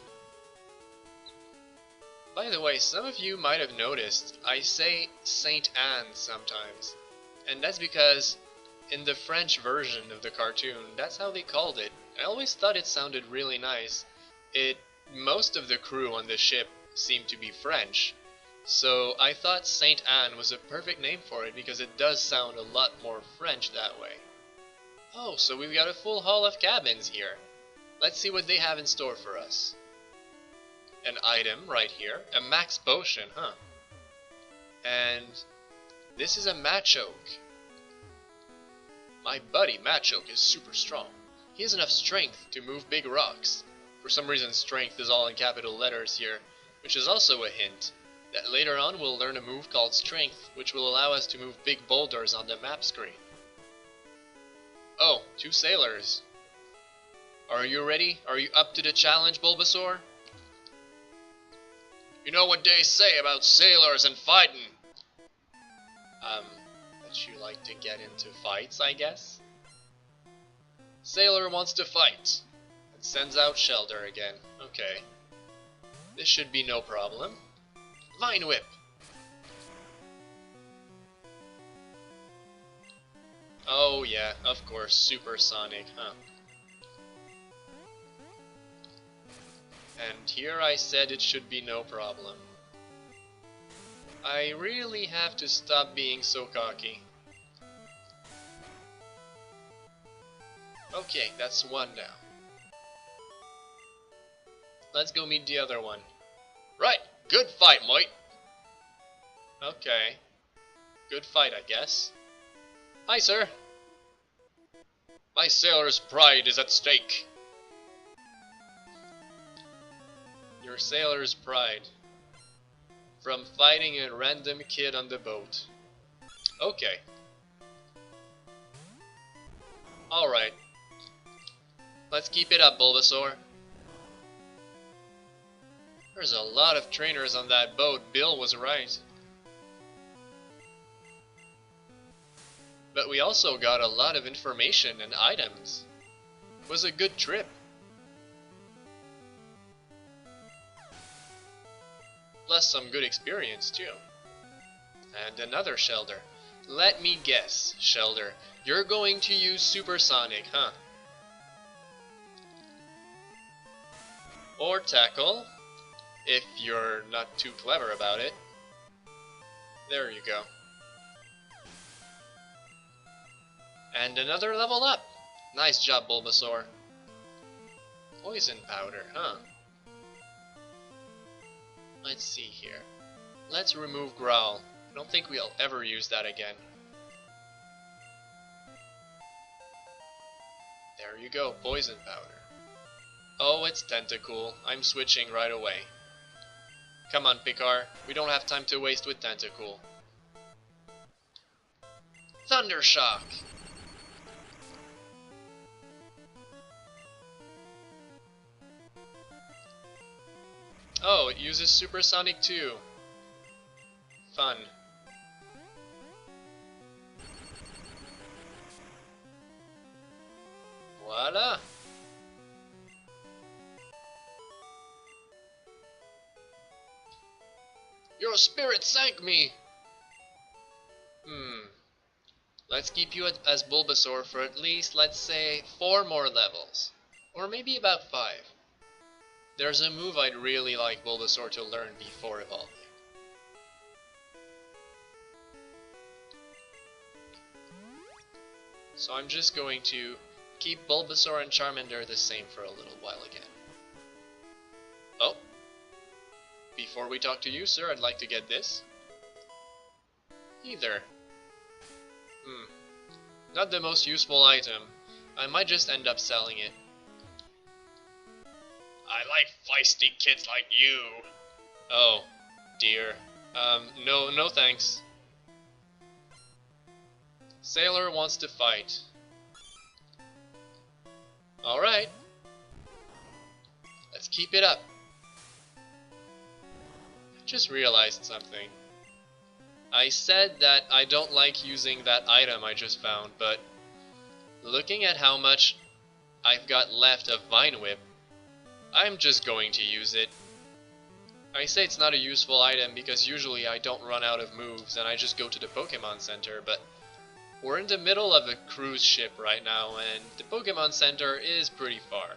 By the way, some of you might have noticed I say Saint Anne sometimes. And that's because in the French version of the cartoon, that's how they called it. I always thought it sounded really nice. Most of the crew on the ship seemed to be French. So I thought Saint Anne was a perfect name for it because it does sound a lot more French that way. Oh, so we've got a full hall of cabins here. Let's see what they have in store for us. An item right here, a max potion, huh? And this is a Machoke. My buddy Machoke is super strong. He has enough strength to move big rocks. For some reason strength is all in capital letters here, which is also a hint that later on we'll learn a move called Strength, which will allow us to move big boulders on the map screen. Oh, 2 sailors. Are you ready? Are you up to the challenge, Bulbasaur? You know what they say about sailors and fighting? That you like to get into fights, I guess? Sailor wants to fight. And sends out Shelter again. Okay. This should be no problem. Vine Whip! Oh yeah, of course, supersonic, huh? And here I said it should be no problem. I really have to stop being so cocky. Okay, that's 1 down. Let's go meet the other one. Right, good fight, mate. Okay. Good fight, I guess. Hi, sir. My sailor's pride is at stake. Your sailor's pride. From fighting a random kid on the boat. Okay. Alright. Let's keep it up, Bulbasaur. There's a lot of trainers on that boat. Bill was right. But we also got a lot of information and items. It was a good trip. Plus some good experience too. And another Shelter. Let me guess, Shelter. You're going to use Supersonic, huh? Or Tackle, if you're not too clever about it. There you go. And another level up. Nice job, Bulbasaur. Poison Powder, huh? Let's see here. Let's remove Growl. I don't think we'll ever use that again. There you go, Poison Powder. Oh, it's Tentacool. I'm switching right away. Come on, Picard. We don't have time to waste with Tentacool. Thundershock! Oh, it uses Supersonic too. Fun. Voila! Your spirit sank me! Let's keep you as Bulbasaur for at least, let's say, 4 more levels. Or maybe about 5. There's a move I'd really like Bulbasaur to learn before evolving. So I'm just going to keep Bulbasaur and Charmander the same for a little while again. Oh! Before we talk to you, sir, I'd like to get this. Either. Not the most useful item. I might just end up selling it. I like feisty kids like you. Oh, dear. No thanks. Sailor wants to fight. Alright. Let's keep it up. Just realized something. I said that I don't like using that item I just found, but looking at how much I've got left of Vine Whip, I'm just going to use it. I say it's not a useful item because usually I don't run out of moves and I just go to the Pokémon Center, but we're in the middle of a cruise ship right now and the Pokémon Center is pretty far.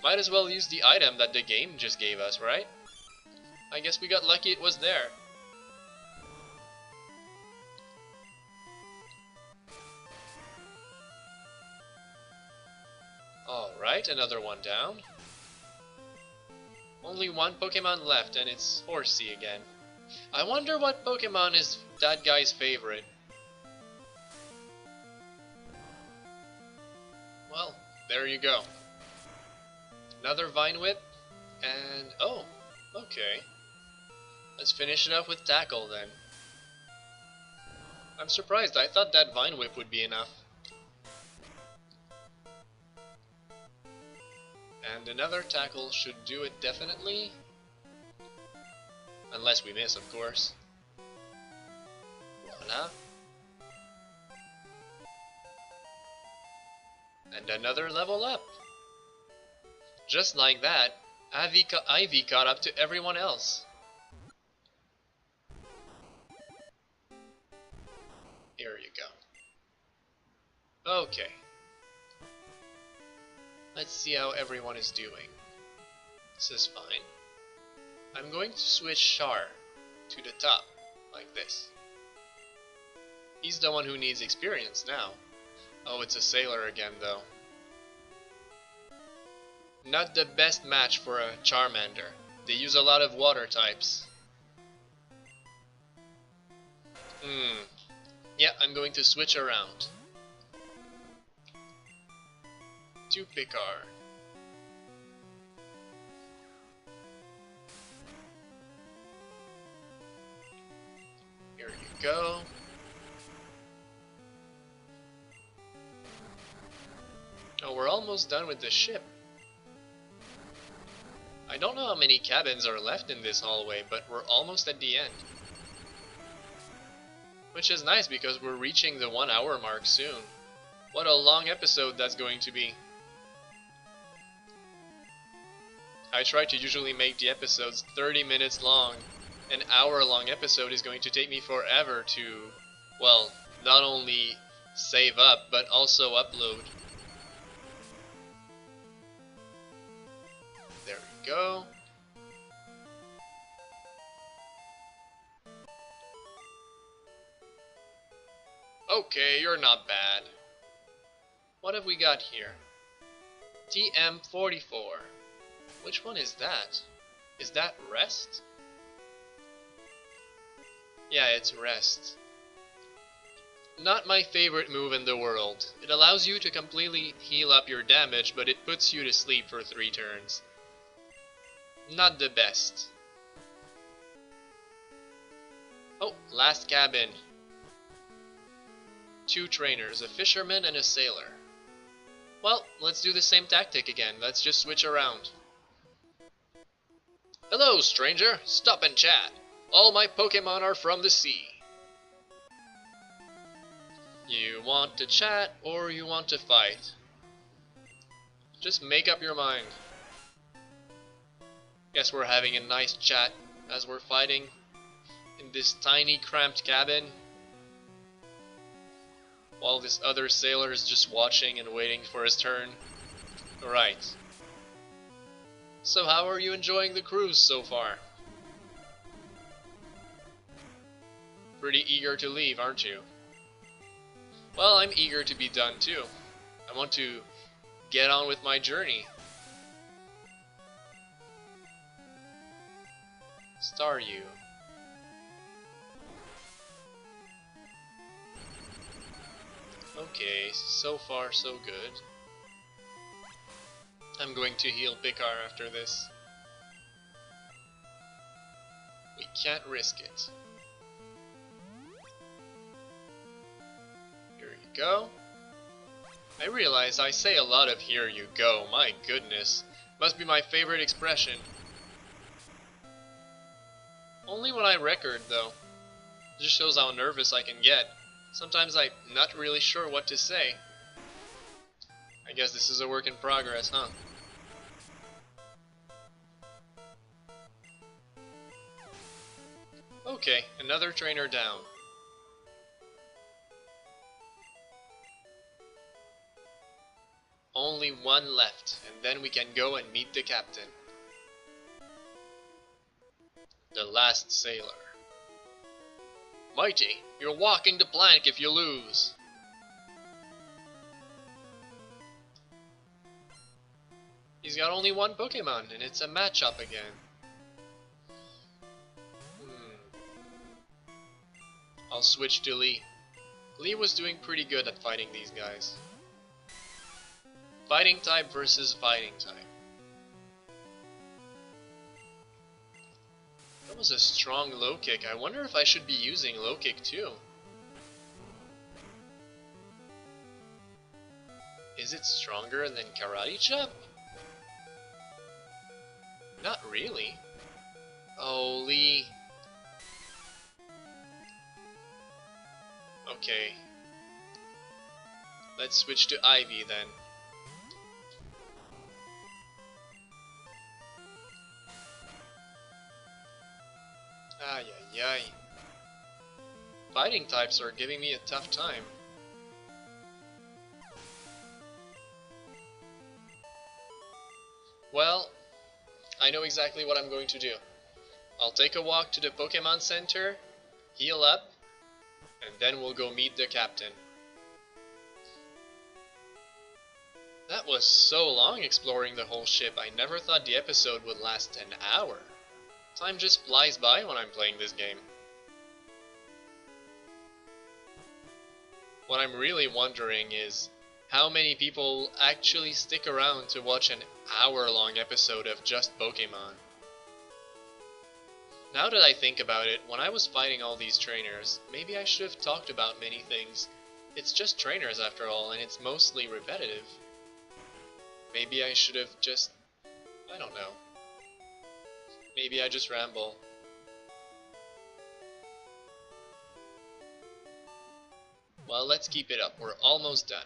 Might as well use the item that the game just gave us, right? I guess we got lucky it was there. Alright, another one down. Only one Pokemon left and it's Horsey again. I wonder what Pokemon is that guy's favorite. Well, there you go. Another Vine Whip, and oh, okay. Let's finish it up with Tackle then. I'm surprised, I thought that Vine Whip would be enough. And another Tackle should do it definitely. Unless we miss, of course. Voila. And another level up. Just like that, Ivy caught up to everyone else. Here you go. Okay. Let's see how everyone is doing. This is fine. I'm going to switch Char to the top, like this. He's the one who needs experience now. Oh, it's a Sailor again, though. Not the best match for a Charmander. They use a lot of water types. Yeah, I'm going to switch around. To Picard. Here you go. Oh, we're almost done with the ship. I don't know how many cabins are left in this hallway, but we're almost at the end. Which is nice because we're reaching the 1 hour mark soon. What a long episode that's going to be. I try to usually make the episodes 30 minutes long. An hour-long episode is going to take me forever to, well, not only save up, but also upload. There we go. Okay, you're not bad. What have we got here? TM44. Which one is that? Is that rest? Yeah, it's rest. Not my favorite move in the world. It allows you to completely heal up your damage, but it puts you to sleep for 3 turns. Not the best. Oh, last cabin. 2 trainers, a fisherman and a sailor. Well, let's do the same tactic again. Let's just switch around. Hello, stranger. Stop and chat. All my Pokémon are from the sea. You want to chat or you want to fight? Just make up your mind. Guess we're having a nice chat as we're fighting in this tiny cramped cabin, while this other sailor is just watching and waiting for his turn. Alright. So how are you enjoying the cruise so far? Pretty eager to leave, aren't you? Well, I'm eager to be done too. I want to get on with my journey. Staryu. Okay, so far so good. I'm going to heal Picard after this. We can't risk it. Here you go. I realize I say a lot of "here you go," my goodness. Must be my favorite expression. Only when I record though. It just shows how nervous I can get. Sometimes I'm not really sure what to say. I guess this is a work in progress, huh? Okay, another trainer down. Only one left, and then we can go and meet the captain. The last sailor. Matey, you're walking the plank if you lose. He's got only one Pokemon, and it's a matchup again. I'll switch to Lee. Lee was doing pretty good at fighting these guys. Fighting type versus fighting type. That was a strong low kick. I wonder if I should be using low kick too. Is it stronger than Karate Chop? Not really. Oh, Lee. Okay. Let's switch to Ivy then. Ay ay ay. Fighting types are giving me a tough time. Well, I know exactly what I'm going to do. I'll take a walk to the Pokemon Center, heal up, and then we'll go meet the captain. That was so long exploring the whole ship. I never thought the episode would last an hour. Time just flies by when I'm playing this game. What I'm really wondering is how many people actually stick around to watch an hour-long episode of just Pokemon. Now that I think about it, when I was fighting all these trainers, maybe I should have talked about many things. It's just trainers after all, and it's mostly repetitive. Maybe I should have just... I don't know. Maybe I just ramble. Well, let's keep it up. We're almost done.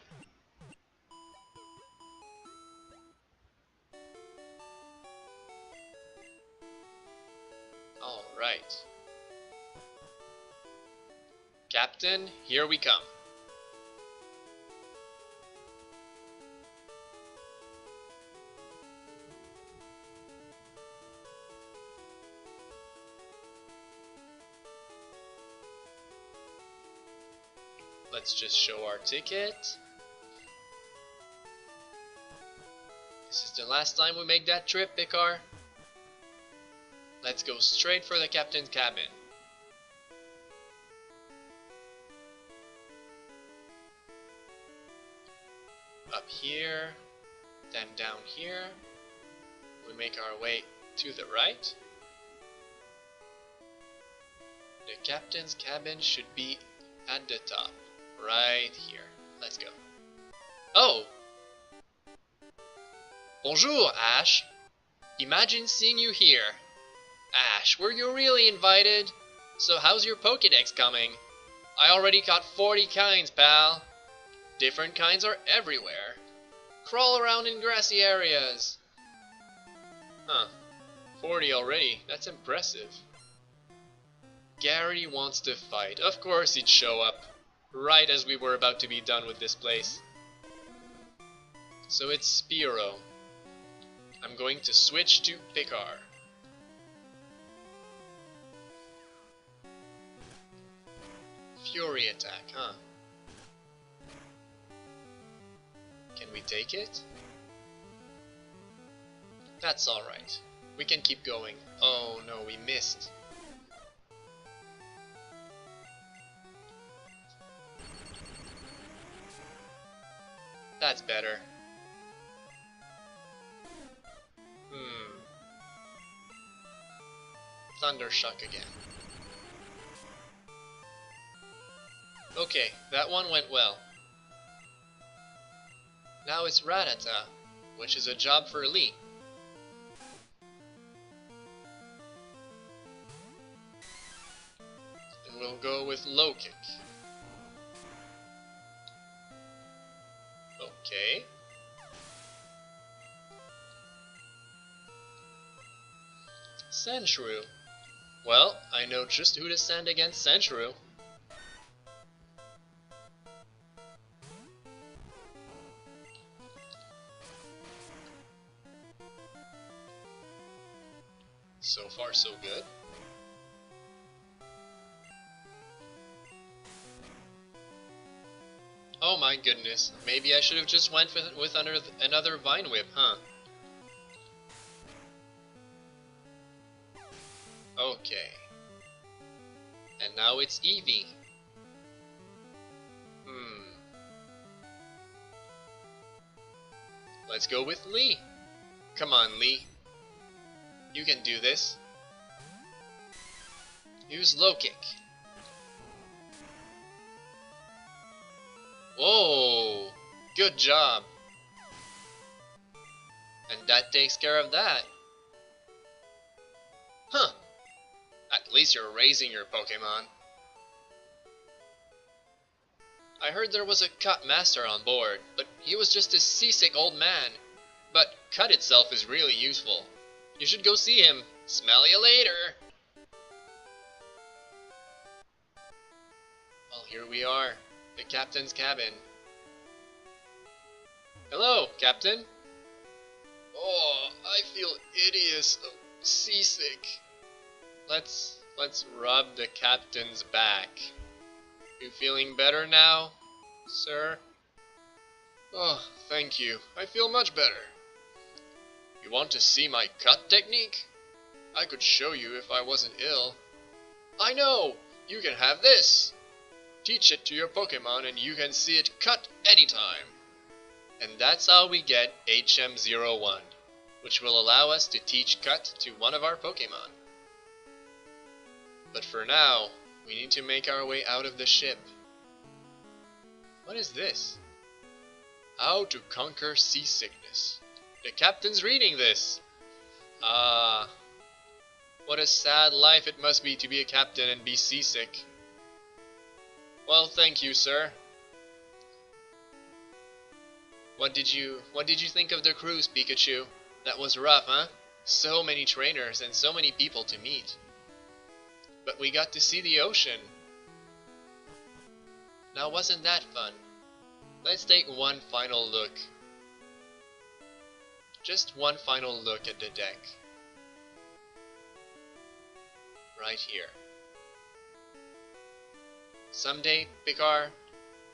Captain, here we come. Let's just show our ticket. This is the last time we make that trip, Picard. Let's go straight for the captain's cabin. Up here, then down here. We make our way to the right. The captain's cabin should be at the top. Right here. Let's go. Oh! Bonjour, Ash. Imagine seeing you here. Ash, were you really invited? So how's your Pokédex coming? I already caught 40 kinds, pal. Different kinds are everywhere. Crawl around in grassy areas. Huh. 40 already. That's impressive. Gary wants to fight. Of course he'd show up. Right as we were about to be done with this place. So it's Spearow. I'm going to switch to Picard. Fury attack, huh? Can we take it? That's alright. We can keep going. Oh no, we missed. That's better. Thundershock again. Okay, that one went well. Now it's Rattata, which is a job for Lee. And we'll go with low kick. Okay. Sandshrew. Well, I know just who to send against Sandshrew. So far, so good. Oh my goodness, maybe I should have just went with another Vine Whip, huh? Okay. And now it's Eevee. Let's go with Lee. Come on, Lee. You can do this. Use low kick. Whoa! Good job. And that takes care of that. Huh. At least you're raising your Pokemon. I heard there was a Cut Master on board, but he was just a seasick old man. But Cut itself is really useful. You should go see him. Smell you later. Well, here we are. The captain's cabin. Hello, Captain. Oh, I feel hideous. Oh, seasick. Let's rub the captain's back. You feeling better now, sir? Oh, thank you. I feel much better. You want to see my cut technique? I could show you if I wasn't ill. I know! You can have this! Teach it to your Pokemon and you can see it cut anytime. And that's how we get HM01, which will allow us to teach Cut to one of our Pokemon. But for now, we need to make our way out of the ship. What is this? How to conquer seasickness. The captain's reading this. Ah, what a sad life it must be to be a captain and be seasick. Well, thank you, sir. What did you think of the cruise, Pikachu? That was rough, huh? So many trainers and so many people to meet. But we got to see the ocean. Now wasn't that fun? Let's take one final look. Just one final look at the deck. Right here. Someday, Picard,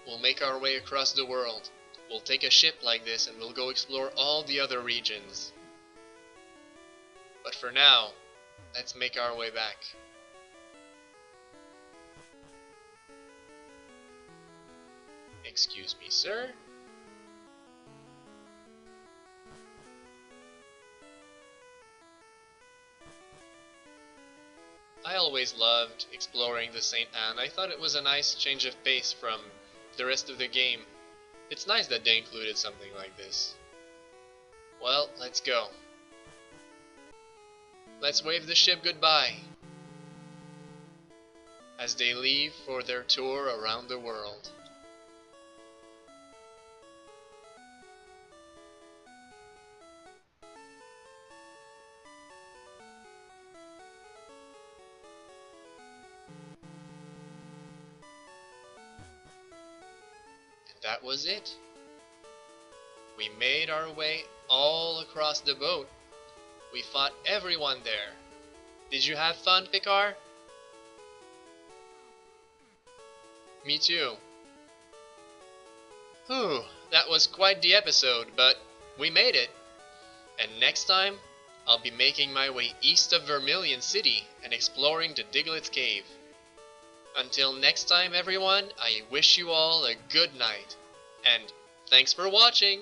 we'll make our way across the world. We'll take a ship like this and we'll go explore all the other regions. But for now, let's make our way back. Excuse me, sir? I always loved exploring the S.S.Anne. I thought it was a nice change of pace from the rest of the game. It's nice that they included something like this. Well, let's go. Let's wave the ship goodbye as they leave for their tour around the world. That was it. We made our way all across the boat. We fought everyone there. Did you have fun, Picard? Me too. Whew, that was quite the episode, but we made it. And next time, I'll be making my way east of Vermilion City and exploring the Diglett's Cave. Until next time, everyone, I wish you all a good night. And thanks for watching!